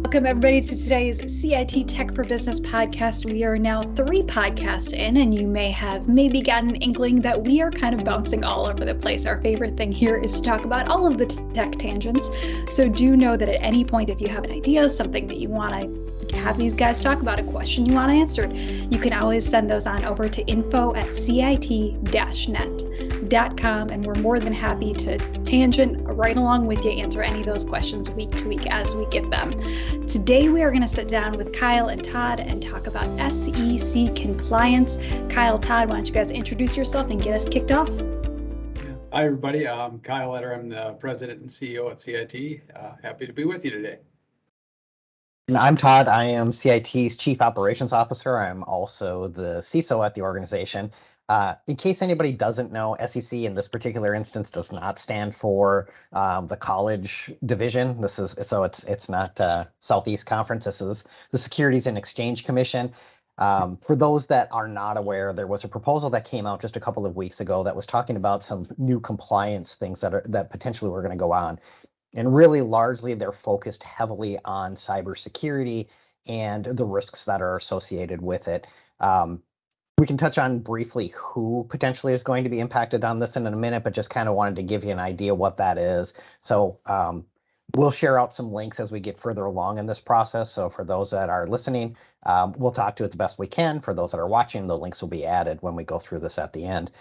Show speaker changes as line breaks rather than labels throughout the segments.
Welcome, everybody, to today's CIT Tech for Business podcast. We are now 3 podcasts in, and you may have maybe gotten an inkling that we are kind of bouncing all over the place. Our favorite thing here is to talk about all of the tech tangents. So do know that at any point, if you have an idea, something that you want to have these guys talk about, a question you want answered, you can always send those on over to info@cit-net.com, and we're more than happy to tangent right along with you, answer any of those questions week to week as we get them. Today we are going to sit down with Kyle and Todd and talk about SEC compliance. Kyle, Todd, why don't you guys introduce yourself and get us kicked off?
Hi, everybody. I'm Kyle Etter. I'm the president and CEO at CIT. Happy to be with you today.
And I'm Todd. I am CIT's Chief Operations Officer. I'm also the CISO at the organization. In case anybody doesn't know, SEC in this particular instance does not stand for the college division. It's not Southeast Conference. This is the Securities and Exchange Commission. For those that are not aware, there was a proposal that came out just a couple of weeks ago that was talking about some new compliance things that potentially were going to go on. And really, largely, they're focused heavily on cybersecurity and the risks that are associated with it. We can touch on briefly who potentially is going to be impacted on this in a minute, but just kind of wanted to give you an idea what that is. So we'll share out some links as we get further along in this process. So for those that are listening, we'll talk to it the best we can. For those that are watching, the links will be added when we go through this at the end.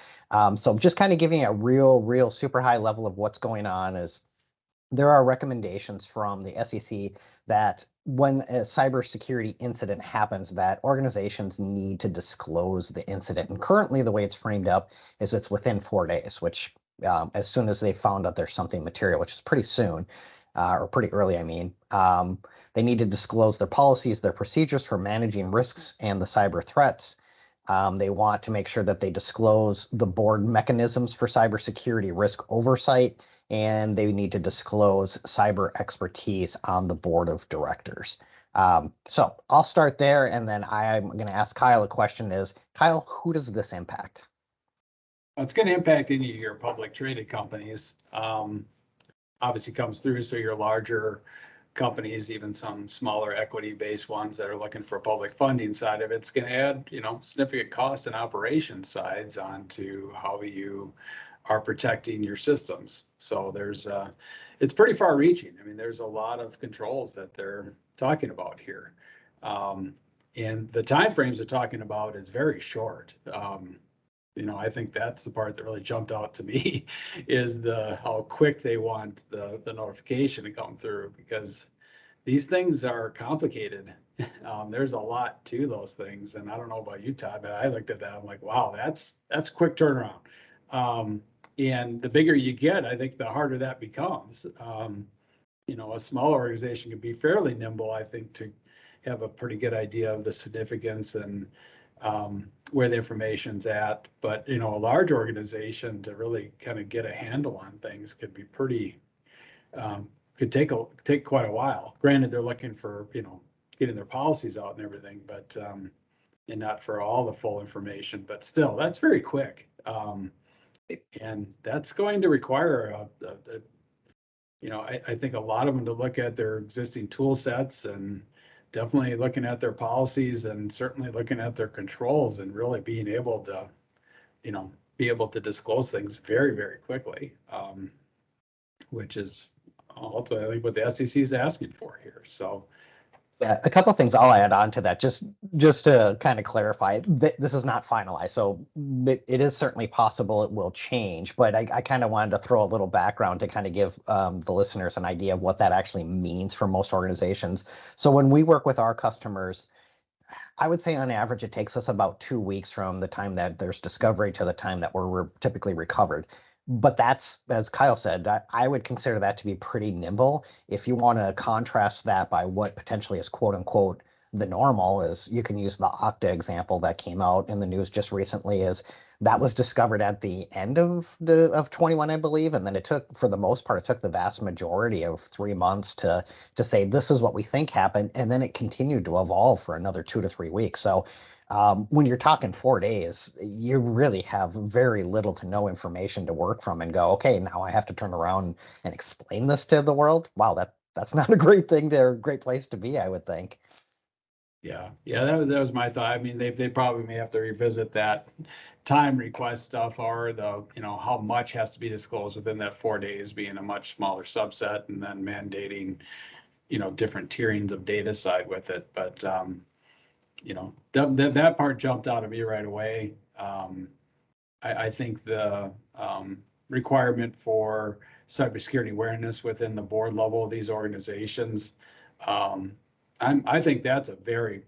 So just kind of giving you a real super high level of what's going on is there are recommendations from the SEC that when a cybersecurity incident happens, that organizations need to disclose the incident. And currently, the way it's framed up is it's within 4 days, which as soon as they found out there's something material, which is pretty soon, or pretty early, I mean, they need to disclose their policies, their procedures for managing risks and the cyber threats. They want to make sure that they disclose the board mechanisms for cybersecurity risk oversight, and they need to disclose cyber expertise on the board of directors. So I'll start there, and then I'm going to ask Kyle a question is, Kyle, who does this impact?
Well, it's going to impact any of your public traded companies. Obviously comes through, so your larger companies, even some smaller equity-based ones that are looking for public funding side of it's going to add, significant cost and operation sides onto how you are protecting your systems. So it's pretty far reaching. I mean, there's a lot of controls that they're talking about here. And the timeframes they're talking about is very short. I think that's the part that really jumped out to me is how quick they want the notification to come through, because these things are complicated. There's a lot to those things, and I don't know about you, Todd, but I looked at that. I'm like, wow, that's quick turnaround. And the bigger you get, I think the harder that becomes. A small organization can be fairly nimble, I think, to have a pretty good idea of the significance and where the information's at. But, a large organization to really kind of get a handle on things could be could take quite a while. Granted, they're looking for, getting their policies out and everything, but, and not for all the full information, but still, that's very quick. And that's going to require I think a lot of them to look at their existing tool sets and definitely looking at their policies and certainly looking at their controls and really being able to, disclose things very, very quickly, which is ultimately I think what the SEC is asking for here. So.
Yeah, a couple of things I'll add on to that, just to kind of clarify, this is not finalized. So it is certainly possible it will change, but I kind of wanted to throw a little background to kind of give the listeners an idea of what that actually means for most organizations. So when we work with our customers, I would say on average, it takes us about 2 weeks from the time that there's discovery to the time that we're typically recovered. But that's, as Kyle said, I would consider that to be pretty nimble. If you want to contrast that by what potentially is quote unquote the normal, is you can use the Okta example that came out in the news just recently. Is that was discovered at the end of 21, I believe, and then it took, for the most part, it took the vast majority of 3 months to say this is what we think happened, and then it continued to evolve for another 2 to 3 weeks. So when you're talking 4 days, you really have very little to no information to work from and go, okay, now I have to turn around and explain this to the world. Wow, that's not a great thing to, a great place to be, I would think.
Yeah, that was my thought. I mean, they probably may have to revisit that time request stuff, or the, how much has to be disclosed within that 4 days being a much smaller subset, and then mandating, different tierings of data side with it. But, that part jumped out at me right away. I think the requirement for cybersecurity awareness within the board level of these organizations, um, I think that's a very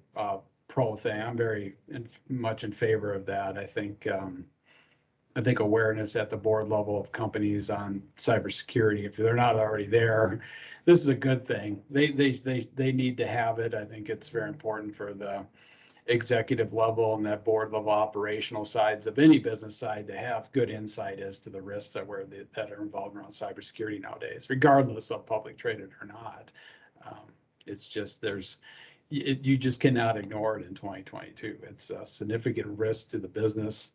pro thing. I'm very much in favor of that. I think awareness at the board level of companies on cybersecurity, if they're not already there, this is a good thing. They need to have it. I think it's very important for the executive level and that board level operational sides of any business side to have good insight as to the risks that are involved around cybersecurity nowadays, regardless of public traded or not. It's just you just cannot ignore it in 2022. It's a significant risk to the business,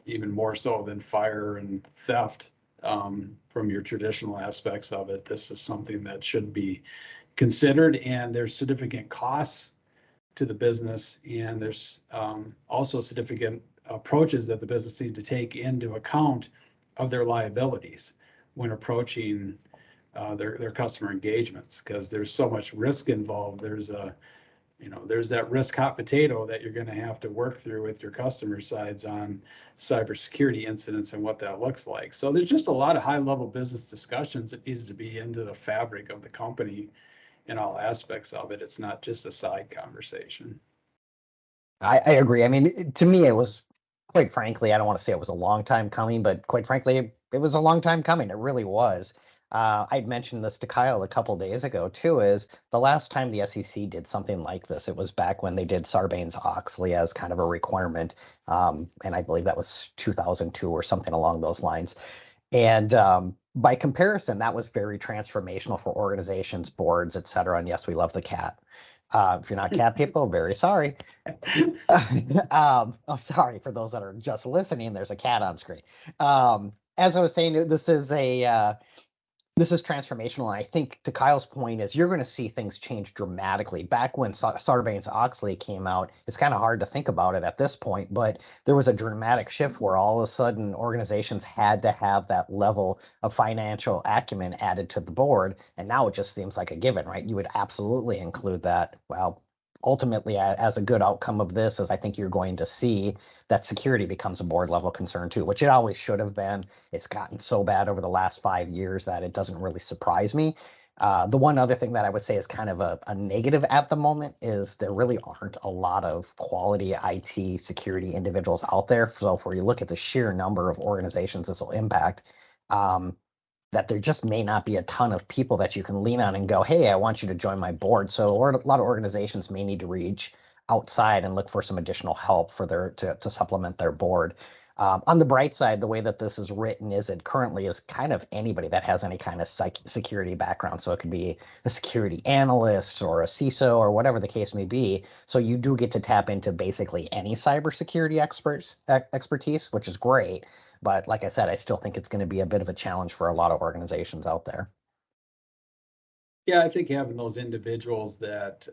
even more so than fire and theft, from your traditional aspects of it. This is something that should be considered, and there's significant costs to the business, and there's also significant approaches that the business needs to take into account of their liabilities when approaching their customer engagements, because there's so much risk involved. There's that risk hot potato that you're going to have to work through with your customer sides on cybersecurity incidents and what that looks like. So there's just a lot of high level business discussions that needs to be into the fabric of the company in all aspects of it. It's not just a side conversation.
I agree. I mean, to me, it was, quite frankly, I don't want to say it was a long time coming, but quite frankly, it was a long time coming. It really was. I'd mentioned this to Kyle a couple days ago too, is the last time the SEC did something like this, it was back when they did Sarbanes-Oxley as kind of a requirement. And I believe that was 2002 or something along those lines. And by comparison, that was very transformational for organizations, boards, et cetera. And yes, we love the cat. If you're not cat people, very sorry. Oh, sorry for those that are just listening. There's a cat on screen. As I was saying, this is transformational. And I think to Kyle's point is you're going to see things change dramatically. Back when Sarbanes-Oxley came out, it's kind of hard to think about it at this point, but there was a dramatic shift where all of a sudden organizations had to have that level of financial acumen added to the board. And now it just seems like a given, right? You would absolutely include that. Well, ultimately, as a good outcome of this, is I think you're going to see that security becomes a board level concern too, which it always should have been. It's gotten so bad over the last 5 years that it doesn't really surprise me. The one other thing that I would say is kind of a negative at the moment is there really aren't a lot of quality IT security individuals out there. So if you look at the sheer number of organizations this will impact, that there just may not be a ton of people that you can lean on and go, hey, I want you to join my board. So a lot of organizations may need to reach outside and look for some additional help for to supplement their board. On the bright side, the way that this is written is it currently is kind of anybody that has any kind of security background. So it could be a security analyst or a CISO or whatever the case may be. So you do get to tap into basically any cybersecurity expertise, which is great. But like I said, I still think it's going to be a bit of a challenge for a lot of organizations out there.
Yeah, I think having those individuals that,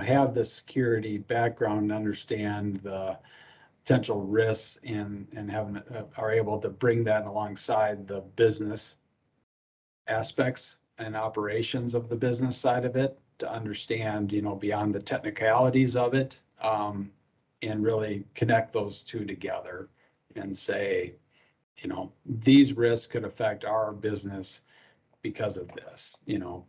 have the security background and understand the potential risks, and are able to bring that alongside the business aspects and operations of the business side of it to understand, beyond the technicalities of it, and really connect those two together and say, these risks could affect our business because of this,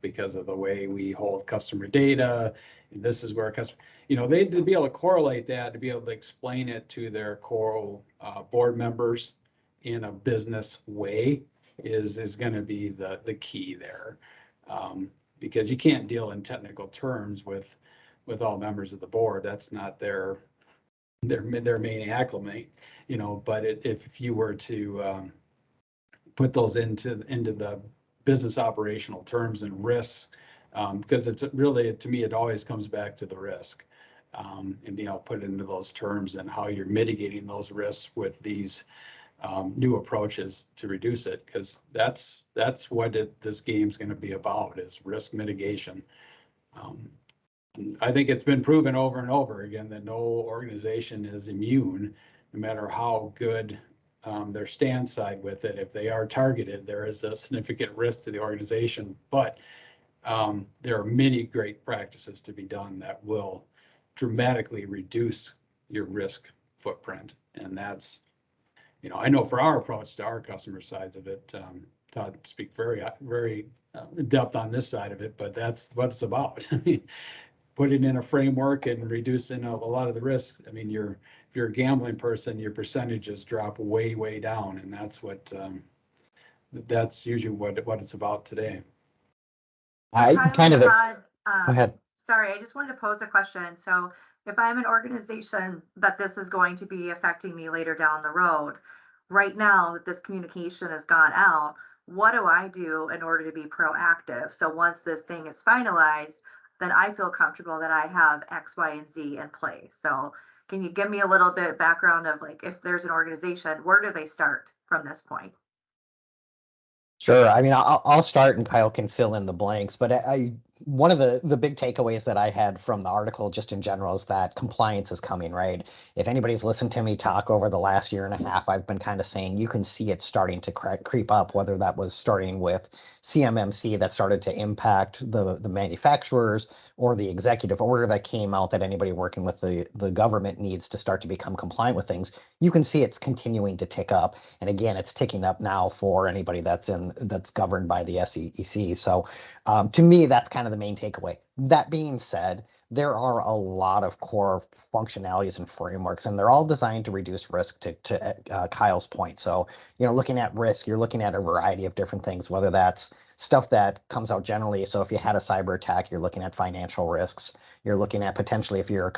because of the way we hold customer data. This is where customer, they to be able to correlate that, to be able to explain it to their core board members in a business way is going to be the key there. Because you can't deal in technical terms with all members of the board. That's not their main acclimate, but if you were to put those into the business operational terms and risks, because it's really, to me, it always comes back to the risk, and being able to put it into those terms and how you're mitigating those risks with these new approaches to reduce it, because that's That's what this game's going to be about, is risk mitigation. I think it's been proven over and over again that no organization is immune, no matter how good their stand side with it. If they are targeted, there is a significant risk to the organization, but there are many great practices to be done that will dramatically reduce your risk footprint. And that's, I know for our approach to our customer sides of it, Todd speak very in depth on this side of it, but that's what it's about. I mean, putting in a framework and reducing a lot of the risk. I mean, if you're a gambling person, your percentages drop way down, and that's usually what it's about today.
I kind of,
Todd,
go ahead.
sorry, I just wanted to pose a question. So if I'm an organization that this is going to be affecting me later down the road, right now that this communication has gone out, what do I do in order to be proactive? So once this thing is finalized, then I feel comfortable that I have X, Y, and Z in place. So can you give me a little bit of background of, like, if there's an organization, where do they start from this point?
Sure. I mean, I'll start and Kyle can fill in the blanks. But one of the big takeaways that I had from the article, just in general, is that compliance is coming, right? If anybody's listened to me talk over the last year and a half, I've been kind of saying you can see it starting to creep up, whether that was starting with CMMC that started to impact the manufacturers, or the executive order that came out that anybody working with the government needs to start to become compliant with things. You can see it's continuing to tick up. And again, it's ticking up now for anybody that's governed by the SEC. So to me, that's kind of the main takeaway. That being said, there are a lot of core functionalities and frameworks, and they're all designed to reduce risk, to Kyle's point. So, looking at risk, you're looking at a variety of different things, whether that's stuff that comes out generally. So if you had a cyber attack, you're looking at financial risks. You're looking at potentially, if you're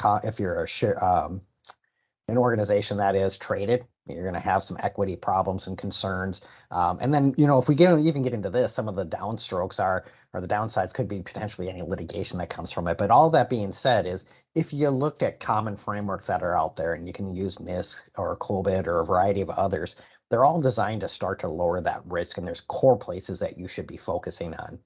an organization that is traded, you're going to have some equity problems and concerns. And then, if we even get into this, some of the downstrokes or the downsides could be potentially any litigation that comes from it. But all that being said is, if you look at common frameworks that are out there, and you can use NIST or COBIT or a variety of others, they're all designed to start to lower that risk. And there's core places that you should be focusing on.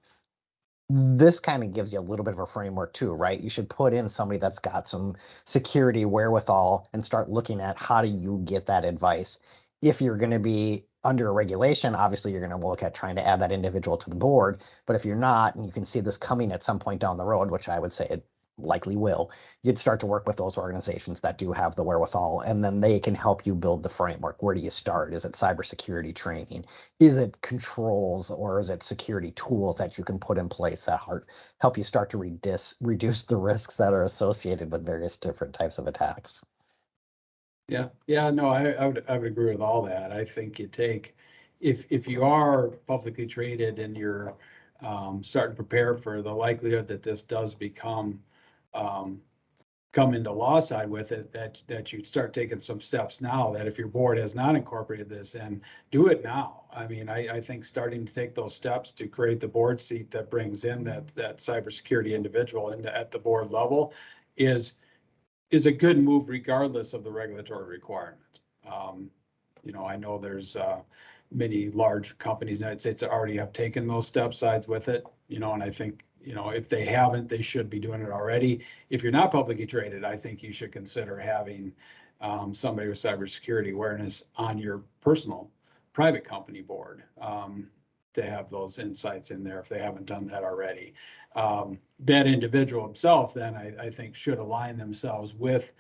This kind of gives you a little bit of a framework too, right? You should put in somebody that's got some security wherewithal and start looking at how do you get that advice. If you're going to be under a regulation, obviously you're going to look at trying to add that individual to the board. But if you're not, and you can see this coming at some point down the road, which I would say it likely will, you'd start to work with those organizations that do have the wherewithal, and then they can help you build the framework. Where do you start? Is it cybersecurity training? Is it controls, or is it security tools that you can put in place that help you start to reduce the risks that are associated with various different types of attacks?
Yeah, no, I would agree with all that. I think if you are publicly traded and you're starting to prepare for the likelihood that this does come into law side with it, that you start taking some steps now, that if your board has not incorporated this in, do it now. I mean, I think starting to take those steps to create the board seat that brings in that cybersecurity individual at the board level is a good move regardless of the regulatory requirement. I know there's many large companies in the United States that already have taken those steps sides with it, and I think, if they haven't, they should be doing it already. If you're not publicly traded, I think you should consider having somebody with cybersecurity awareness on your personal private company board to have those insights in there if they haven't done that already. That individual himself, then I think, should align themselves with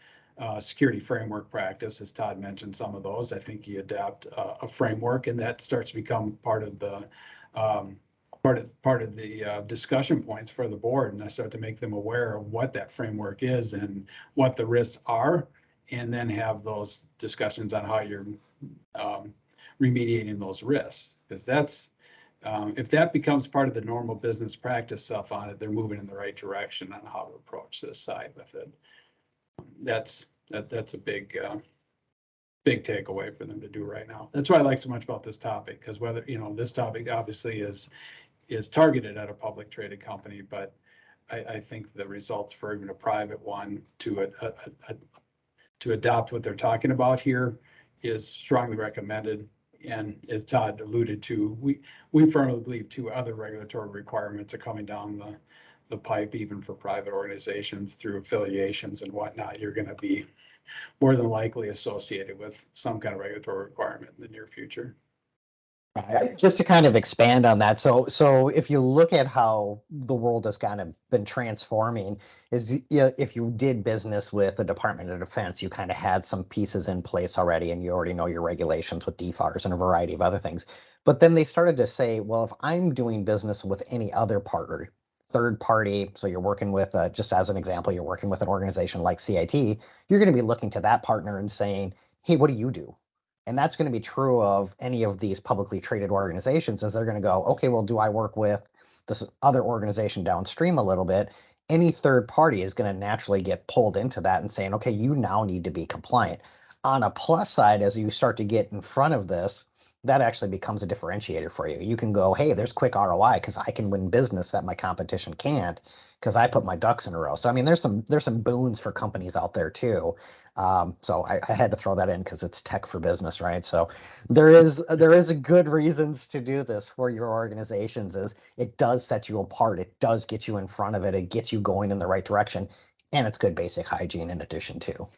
security framework practice, as Todd mentioned some of those. I think you adapt a framework, and that starts to become part of the discussion points for the board, and I start to make them aware of what that framework is and what the risks are, and then have those discussions on how you're remediating those risks. Because that's if that becomes part of the normal business practice stuff on it, they're moving in the right direction on how to approach this side with it. That's a big takeaway for them to do right now. That's why I like so much about this topic, because whether, this topic obviously is targeted at a public traded company, but I think the results for even a private one to adopt what they're talking about here is strongly recommended. And as Todd alluded to, we firmly believe two other regulatory requirements are coming down the pipe, even for private organizations through affiliations and whatnot. You're going to be more than likely associated with some kind of regulatory requirement in the near future.
Just to kind of expand on that, so if you look at how the world has kind of been transforming, is if you did business with the Department of Defense, you kind of had some pieces in place already, and you already know your regulations with DFARS and a variety of other things. But then they started to say, well, if I'm doing business with any other partner, third party, so you're working with, just as an example, you're working with an organization like CIT, you're going to be looking to that partner and saying, hey, what do you do? And that's going to be true of any of these publicly traded organizations, as they're going to go, okay, well, do I work with this other organization downstream a little bit? Any third party is going to naturally get pulled into that and saying, okay, you now need to be compliant. On a plus side, as you start to get in front of this, that actually becomes a differentiator for you. You can go, hey, there's quick ROI because I can win business that my competition can't because I put my ducks in a row. So I mean, there's some boons for companies out there too. So I had to throw that in because it's tech for business, right? So there is a good reasons to do this for your organizations. Is it does set you apart. It does get you in front of it. It gets you going in the right direction, and it's good basic hygiene in addition too.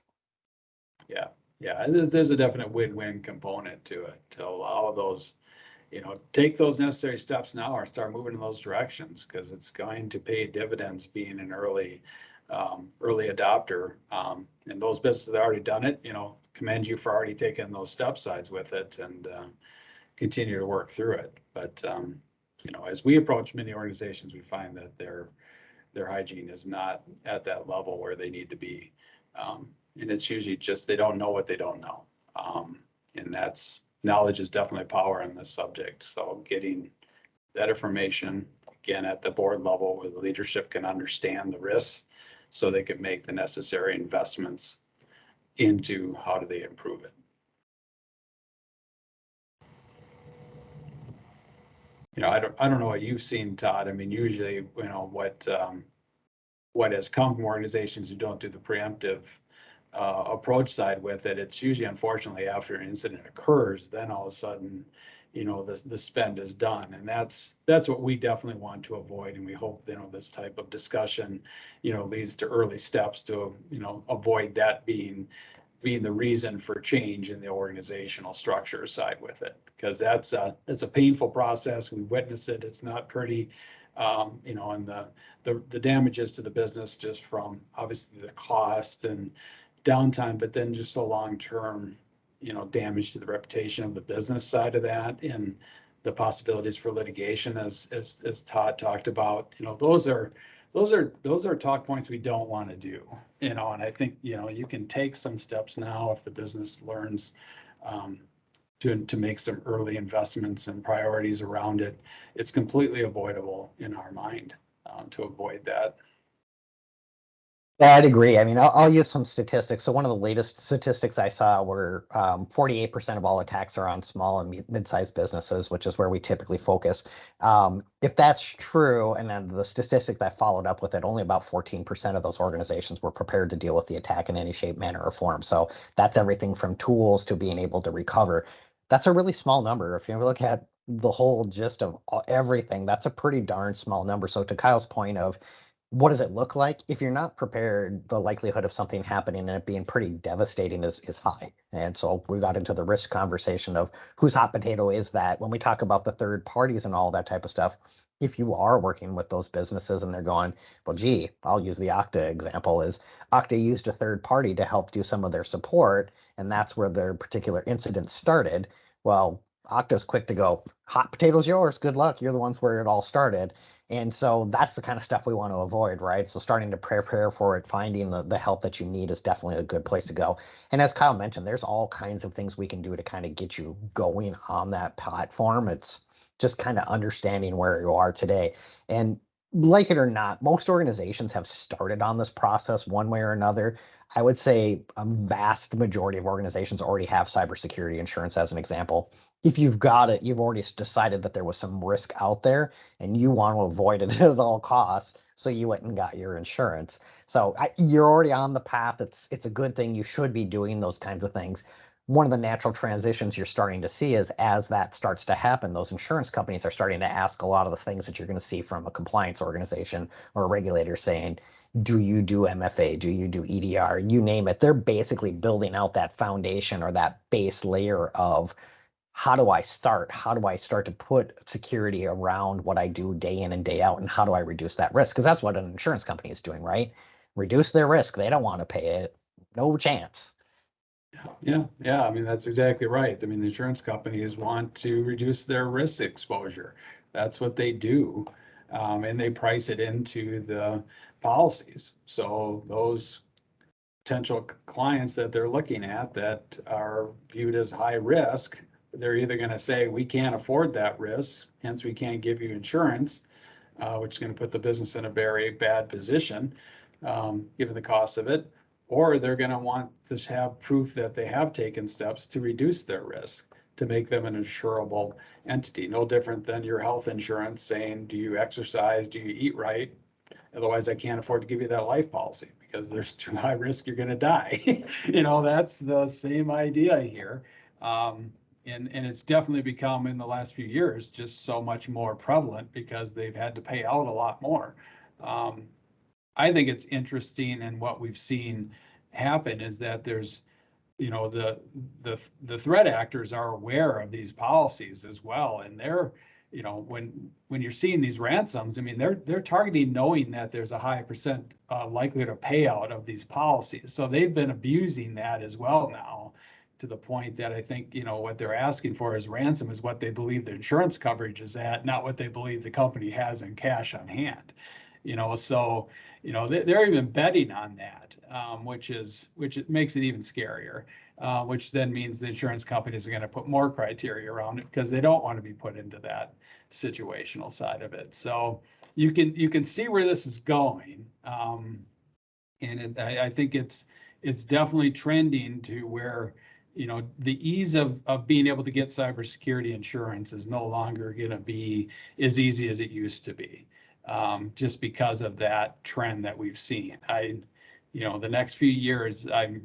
Yeah, yeah, there's a definite win-win component to it, to allow those, take those necessary steps now or start moving in those directions, because it's going to pay dividends being an early adopter. And those businesses that already done it, commend you for already taking those step sides with it and continue to work through it. But as we approach many organizations, we find that their hygiene is not at that level where they need to be. And it's usually just they don't know what they don't know. And that's knowledge is definitely power in this subject. So getting that information, again, at the board level where the leadership can understand the risks so they can make the necessary investments into how do they improve it. I don't know what you've seen, Todd. I mean, usually, what has come from organizations who don't do the preemptive approach side with it, it's usually, unfortunately, after an incident occurs, then all of a sudden, the spend is done. And that's what we definitely want to avoid. And we hope, this type of discussion, leads to early steps to, avoid that being the reason for change in the organizational structure side with it. Because that's a painful process. We witness it. It's not pretty. And the damages to the business just from obviously the cost and downtime, but then just the long-term, damage to the reputation of the business side of that, and the possibilities for litigation, as Todd talked about. Those are talk points we don't want to do. And I think you can take some steps now if the business learns to make some early investments and priorities around it. It's completely avoidable in our mind to avoid that.
Yeah, I'd agree. I mean, I'll use some statistics. So one of the latest statistics I saw were 48% of all attacks are on small and mid-sized businesses, which is where we typically focus. If that's true, and then the statistic that followed up with it, only about 14% of those organizations were prepared to deal with the attack in any shape, manner, or form. So that's everything from tools to being able to recover. That's a really small number. If you look at the whole gist of everything, that's a pretty darn small number. So to Kyle's point of, what does it look like? If you're not prepared, the likelihood of something happening and it being pretty devastating is high. And so we got into the risk conversation of whose hot potato is that when we talk about the third parties and all that type of stuff. If you are working with those businesses and they're going, well, gee, I'll use the Okta example, is Okta used a third party to help do some of their support, and that's where their particular incident started. Well, Okta's quick to go, hot potato's yours, good luck, you're the ones where it all started. And so that's the kind of stuff we want to avoid, right? So starting to prepare for it, finding the help that you need is definitely a good place to go. And as Kyle mentioned, there's all kinds of things we can do to kind of get you going on that platform. It's just kind of understanding where you are today. And like it or not, most organizations have started on this process one way or another. I would say a vast majority of organizations already have cybersecurity insurance, as an example. If you've got it, you've already decided that there was some risk out there and you want to avoid it at all costs. So you went and got your insurance. So you're already on the path. It's a good thing. You should be doing those kinds of things. one of the natural transitions you're starting to see is as that starts to happen, those insurance companies are starting to ask a lot of the things that you're going to see from a compliance organization or a regulator saying, do you do MFA? Do you do EDR? You name it. They're basically building out that foundation or that base layer of how do I start? How do I start to put security around what I do day in and day out? And how do I reduce that risk? Because that's what an insurance company is doing, right? Reduce their risk. They don't want to pay it. No chance.
Yeah. I mean, that's exactly right. I mean, the insurance companies want to reduce their risk exposure. That's what they do. And they price it into the policies. So those potential clients that they're looking at that are viewed as high risk, they're either going to say, we can't afford that risk, hence we can't give you insurance, which is going to put the business in a very bad position, given the cost of it, or they're going to want to have proof that they have taken steps to reduce their risk, to make them an insurable entity. No different than your health insurance saying, do you exercise, do you eat right? Otherwise, I can't afford to give you that life policy because there's too high risk you're going to die. That's the same idea here. And it's definitely become in the last few years just so much more prevalent because they've had to pay out a lot more. I think it's interesting, and what we've seen happen is that there's the threat actors are aware of these policies as well, and they're when you're seeing these ransoms, I mean they're targeting knowing that there's a high percent likelihood of payout of these policies, so they've been abusing that as well now, to the point that I think what they're asking for as ransom is what they believe the insurance coverage is at, not what they believe the company has in cash on hand. So they're even betting on that, which it makes it even scarier, which then means the insurance companies are going to put more criteria around it because they don't want to be put into that situational side of it. So you can see where this is going, and I think it's definitely trending to where the ease of being able to get cybersecurity insurance is no longer going to be as easy as it used to be. Just because of that trend that we've seen. The next few years, I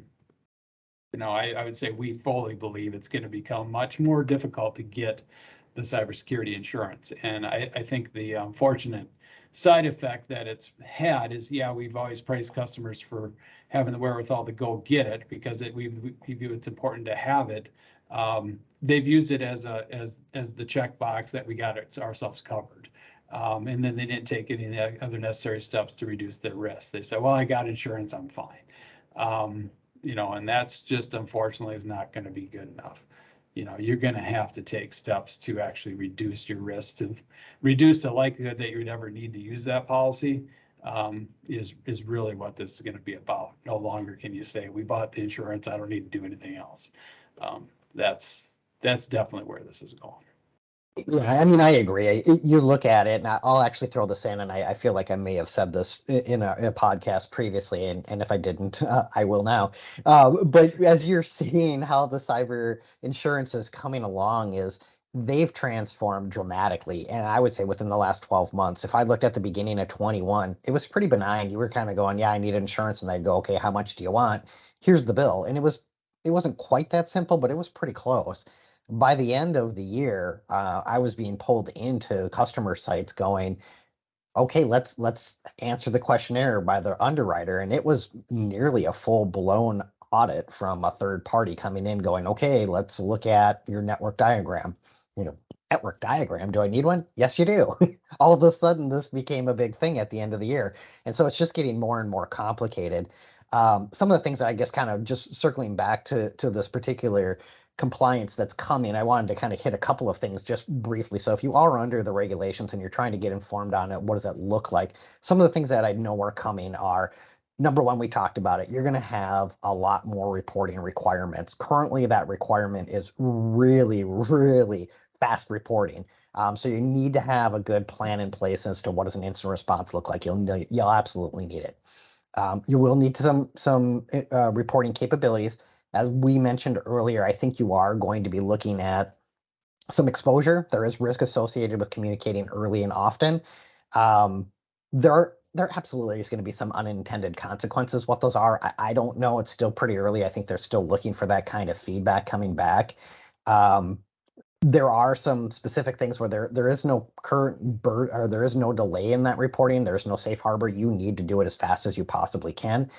would say we fully believe it's going to become much more difficult to get the cybersecurity insurance. And I think the unfortunate side effect that it's had is, we've always praised customers for having the wherewithal to go get it because we view it's important to have it. They've used it as the checkbox that we got ourselves covered. And then they didn't take any other necessary steps to reduce their risk. They said, well, I got insurance, I'm fine. And that's just unfortunately is not going to be good enough. You're going to have to take steps to actually reduce your risk, to reduce the likelihood that you would ever need to use that policy, is really what this is going to be about. No longer can you say, we bought the insurance, I don't need to do anything else. That's definitely where this is going.
Yeah, I mean, I agree. You look at it, and I'll actually throw this in, and I feel like I may have said this in a podcast previously, and if I didn't, I will now. But as you're seeing how the cyber insurance is coming along, is they've transformed dramatically. And I would say within the last 12 months, if I looked at the beginning of 21, it was pretty benign. You were kind of going, yeah, I need insurance. And they'd go, okay, how much do you want? Here's the bill. And it wasn't quite that simple, but it was pretty close. By the end of the year, I was being pulled into customer sites going, okay, let's answer the questionnaire by the underwriter. And it was nearly a full blown audit from a third party coming in going, okay, let's look at your network diagram. Network diagram, do I need one? Yes, you do. All of a sudden, this became a big thing at the end of the year. And so it's just getting more and more complicated. Some of the things that I guess kind of just circling back to this particular compliance that's coming, I wanted to kind of hit a couple of things just briefly. So if you are under the regulations and you're trying to get informed on it, what does that look like? Some of the things that I know are coming are, number one, we talked about it. You're going to have a lot more reporting requirements. Currently, that requirement is really, really fast reporting. So you need to have a good plan in place as to what does an incident response look like. You'll absolutely need it. You will need some reporting capabilities. As we mentioned earlier, I think you are going to be looking at some exposure. There is risk associated with communicating early and often. There there absolutely is going to be some unintended consequences. What those are, I don't know. It's still pretty early. I think they're still looking for that kind of feedback coming back. There are some specific things where there is no current or there is no delay in that reporting. There's no safe harbor. You need to do it as fast as you possibly can.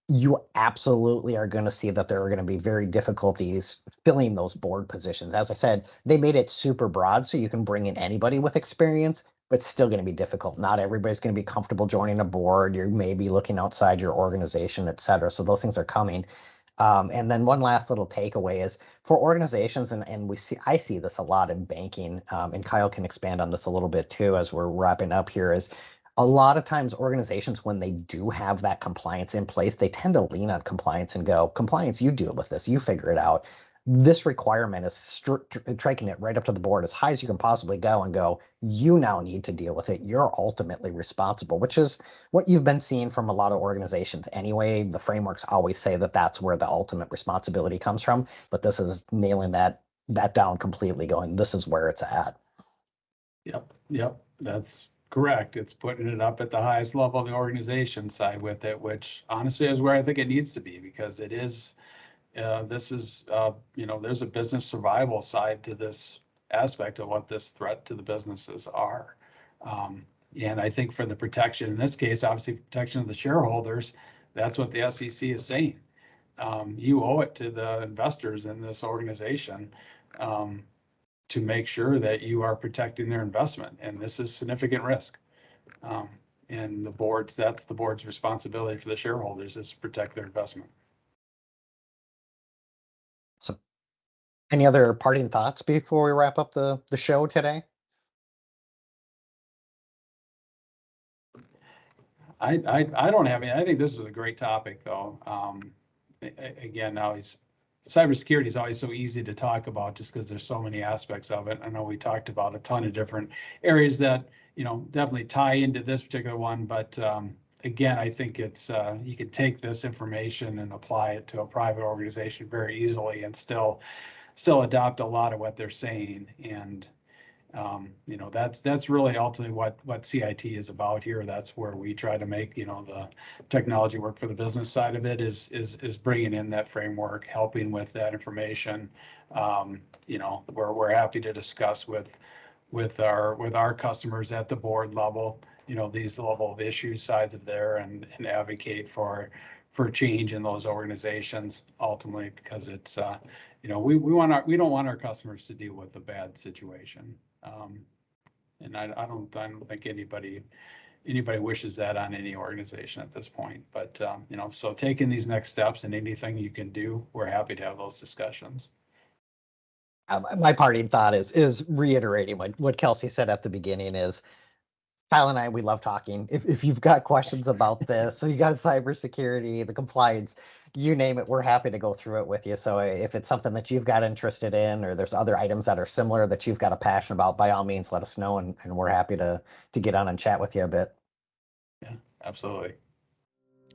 You absolutely are going to see that there are going to be very difficulties filling those board positions. As I said, they made it super broad so you can bring in anybody with experience, but it's still going to be difficult. Not everybody's going to be comfortable joining a board. You may be looking outside your organization, et cetera. So those things are coming. And then one last little takeaway is for organizations, and I see this a lot in banking, and Kyle can expand on this a little bit too as we're wrapping up here, is a lot of times organizations, when they do have that compliance in place, they tend to lean on compliance and go, compliance, you deal with this, you figure it out. This requirement is striking it right up to the board as high as you can possibly go and go, you now need to deal with it. You're ultimately responsible, which is what you've been seeing from a lot of organizations anyway. The frameworks always say that that's where the ultimate responsibility comes from, but this is nailing that down completely, going, this is where it's at.
Yep, that's correct. It's putting it up at the highest level of the organization side with it, which honestly is where I think it needs to be, because it is, this is, there's a business survival side to this aspect of what this threat to the businesses are. And I think for the protection, in this case, obviously protection of the shareholders, that's what the SEC is saying. You owe it to the investors in this organization to make sure that you are protecting their investment. And this is significant risk. And that's the board's responsibility for the shareholders, is to protect their investment.
So any other parting thoughts before we wrap up the show today?
I don't have any. I think this was a great topic, though. Again, now cybersecurity is always so easy to talk about just because there's so many aspects of it. I know we talked about a ton of different areas that, definitely tie into this particular one. But again, I think it's you can take this information and apply it to a private organization very easily and still adopt a lot of what they're saying. And that's really ultimately what CIT is about here. That's where we try to make, the technology work for the business side of it is bringing in that framework, helping with that information. We're happy to discuss with our customers at the board level, these level of issues sides of there, and advocate for change in those organizations ultimately, because it's, we don't want our customers to deal with a bad situation. And I don't think anybody wishes that on any organization at this point. But so taking these next steps and anything you can do, we're happy to have those discussions.
My parting thought is reiterating what Kelsey said at the beginning is, Kyle and I, we love talking. If you've got questions about this, so you got cybersecurity, the compliance, you name it, we're happy to go through it with you. So if it's something that you've got interested in, or there's other items that are similar that you've got a passion about, by all means, let us know, and we're happy to get on and chat with you a bit.
Yeah, absolutely.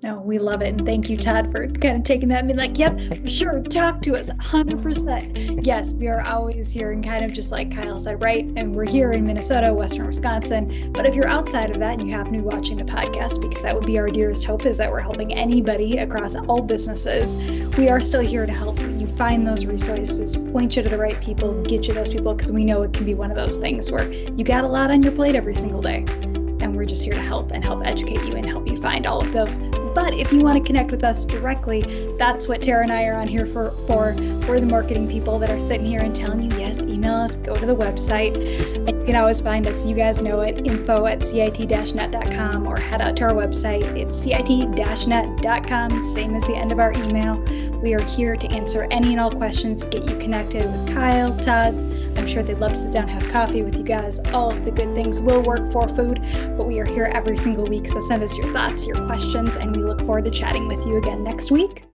No, we love it. And thank you, Todd, for kind of taking that and being like, yep, sure, talk to us 100%. Yes, we are always here, and kind of just like Kyle said, right? And we're here in Minnesota, Western Wisconsin. But if you're outside of that and you happen to be watching the podcast, because that would be our dearest hope, is that we're helping anybody across all businesses, we are still here to help you find those resources, point you to the right people, get you those people, because we know it can be one of those things where you got a lot on your plate every single day. And we're just here to help educate you and help you find all of those. But if you want to connect with us directly, that's what Tara and I are on here for. We're the marketing people that are sitting here and telling you, yes, email us, go to the website. And you can always find us, you guys know it, info@cit-net.com, or head out to our website. It's cit-net.com, same as the end of our email. We are here to answer any and all questions, get you connected with Kyle, Todd. I'm sure they'd love to sit down and have coffee with you guys. All of the good things will work for food, but we are here every single week. So send us your thoughts, your questions, and we look forward to chatting with you again next week.